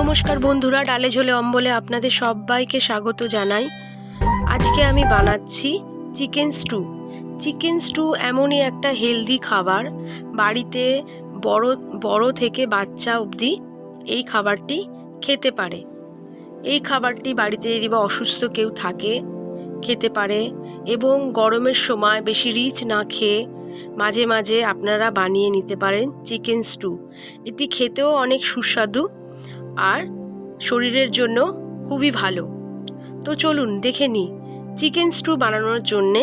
নমস্কার বন্ধুরা, ডালে ঝোলে অম্বলে আপনাদের সবাইকে স্বাগত জানাই। আজকে আমি বানাচ্ছি চিকেন স্টু। চিকেন স্টু এমনই একটা হেলদি খাবার, বাড়িতে বড় থেকে বাচ্চা অবধি এই খাবারটি খেতে পারে। এই খাবারটি বাড়িতে যদি বা অসুস্থ কেউ থাকে খেতে পারে, এবং গরমের সময় বেশি রিচ না খেয়ে মাঝে মাঝে আপনারা বানিয়ে নিতে পারেন চিকেন স্টু। এটি খেতেও অনেক সুস্বাদু আর শরীরের জন্য খুবই ভালো। তো চলুন দেখে নিই চিকেন স্টু বানানোর জন্যে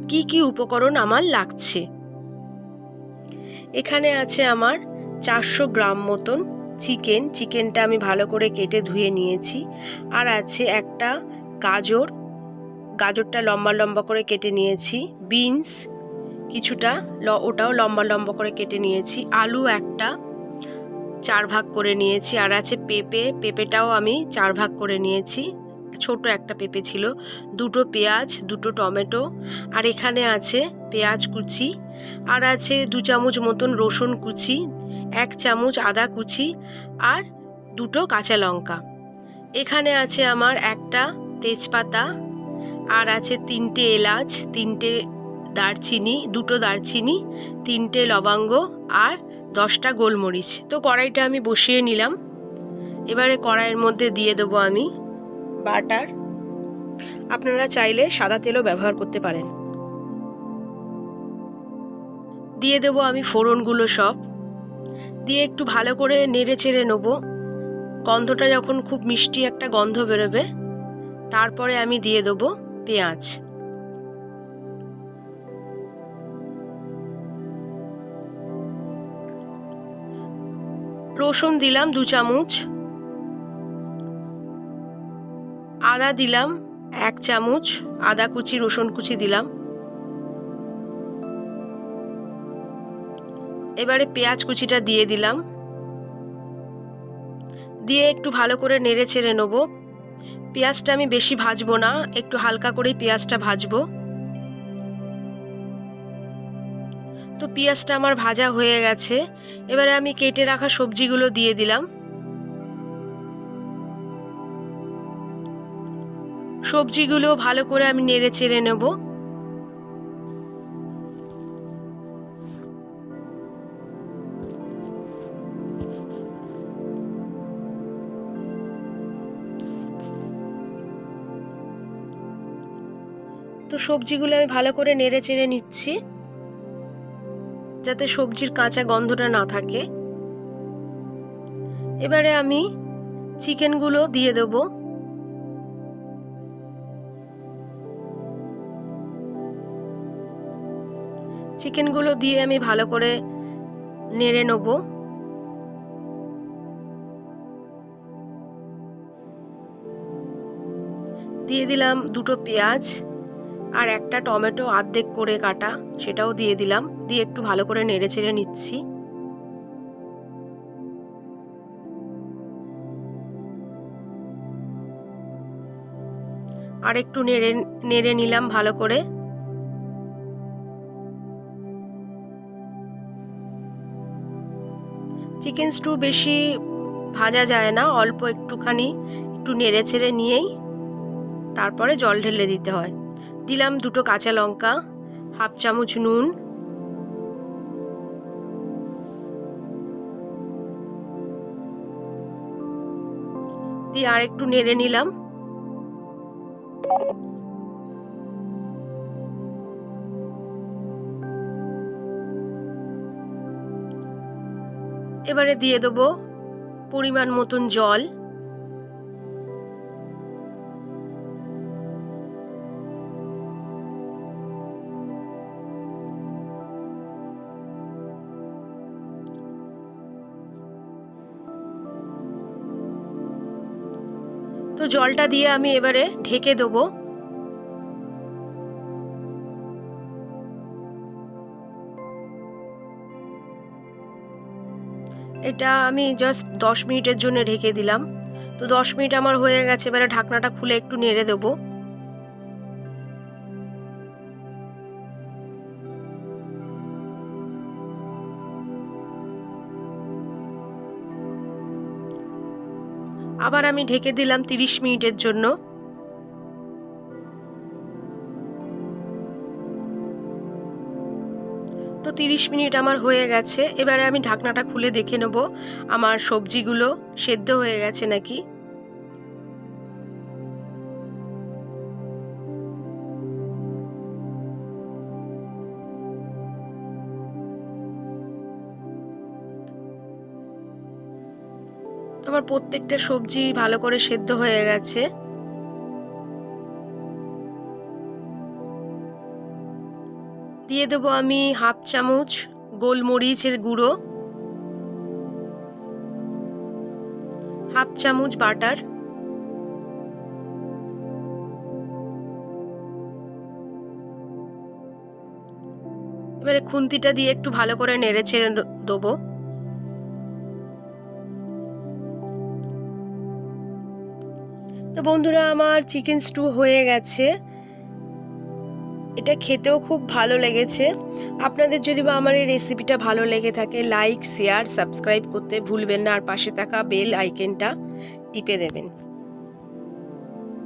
কি কি উপকরণ আমার লাগছে। এখানে আছে আমার 400 গ্রাম মতন চিকেনটা আমি ভালো করে কেটে ধুয়ে নিয়েছি। আর আছে একটা গাজরটা লম্বা লম্বা করে কেটে নিয়েছি। বিনস কিছুটা ওটাও লম্বা লম্বা করে কেটে নিয়েছি। আলু একটা 4 ভাগ করে নিয়েছি। আর আছে পেঁপেটাও আমি 4 ভাগ করে নিয়েছি, ছোট একটা পেঁপে ছিল। 2টো পেঁয়াজ, 2টো টমেটো, আর এখানে আছে পেঁয়াজ কুচি, আর আছে 2 চামচ মতন রসুন কুচি, 1 চামচ আদা কুচি, আর 2টো কাঁচা লঙ্কা। এখানে আছে আমার একটা তেজপাতা, আর আছে 3টে এলাচ, 3টে দারচিনি, 2টো দারচিনি, 3টে লবঙ্গ, আর 10টা গোলমরিচ। তো কড়াইটা আমি বসিয়ে নিলাম। এবারে কড়াইয়ের মধ্যে দিয়ে দেবো আমি বাটার। আপনারা চাইলে সাদা তেলও ব্যবহার করতে পারেন। দিয়ে দেবো আমি ফোড়নগুলো সব, দিয়ে একটু ভালো করে নেড়ে চেড়ে নেবো। গন্ধটা যখন খুব মিষ্টি একটা গন্ধ বেরোবে, তারপরে আমি দিয়ে দেবো পেঁয়াজ। রসুন দিলাম 2 চামচ, আদা দিলাম 1 চামচ, আদা কুচি রসুন কুচি দিলাম। এবারে পেঁয়াজ কুচিটা দিয়ে দিলাম, দিয়ে একটু ভালো করে নেড়ে চেড়ে নেবো। পেঁয়াজটা আমি বেশি ভাজবো না, একটু হালকা করেই পেঁয়াজটা ভাজবো। তো পেঁয়াজটা আমার ভাজা হয়ে গেছে। এবারে আমি কেটে রাখা সবজিগুলো দিয়ে দিলাম। সবজিগুলো ভালো করে আমি নেড়ে চেড়ে নেব। তো সবজিগুলো আমি ভালো করে নেড়ে চেড়ে নিচ্ছি, যাতে সবজির কাঁচা গন্ধটা না থাকে। এবারে আমি চিকেনগুলো দিয়ে দেব। চিকেনগুলো দিয়ে আমি ভালো করে নেড়ে নেব। দিয়ে দিলাম 2টো পেঁয়াজ, আর একটা টমেটো অর্ধেক করে কাটা, সেটাও দিয়ে দিলাম। দিয়ে একটু ভালো করে নেড়ে চেড়ে নিচ্ছি। আর একটু নেড়ে নিলাম ভালো করে। চিকেন স্টু বেশি ভাজা যায় না, অল্প একটুখানি একটু নেড়ে চেড়ে নিয়েই তারপরে জল ঢেলে দিতে হয়। দিলাম 2টো কাঁচা লঙ্কা, 1/2 চামচ নুন, দিয়ে আর একটু নেড়ে নিলাম। এবারে দিয়ে দেবো পরিমাণ মতন জল। তো জলটা দিয়ে আমি এবারে ঢেকে দেবো। এটা আমি জাস্ট 10 মিনিটের জন্য ঢেকে দিলাম। তো 10 মিনিট আমার হয়ে গেছে। এবারে ঢাকনাটা খুলে একটু নেড়ে দেবো। আবার আমি ঢেকে দিলাম 30 মিনিটের জন্য। তো 30 মিনিট আমার হয়ে গেছে। এবারে আমি ঢাকনাটা খুলে দেখে নেব আমার সবজিগুলো সেদ্ধ হয়ে গেছে নাকি। আমার প্রত্যেকটা সবজি ভালো করে সেদ্ধ হয়ে গেছে। দিয়ে দেবো আমি হাফ চামচ গোলমরিচের গুঁড়ো, হাফ চামচ বাটার, এবারে খুন্তিটা দিয়ে একটু ভালো করে নেড়ে চেড়ে দেবো। তো বন্ধুরা, আমার চিকেন স্টু হয়ে গেছে। এটা খেতেও খুব ভালো লেগেছে। আপনাদের যদি বা আমার এই রেসিপিটা ভালো লেগে থাকে, লাইক, শেয়ার, সাবস্ক্রাইব করতে ভুলবেন না, আর পাশে থাকা বেল আইকনটা টিপে দেবেন।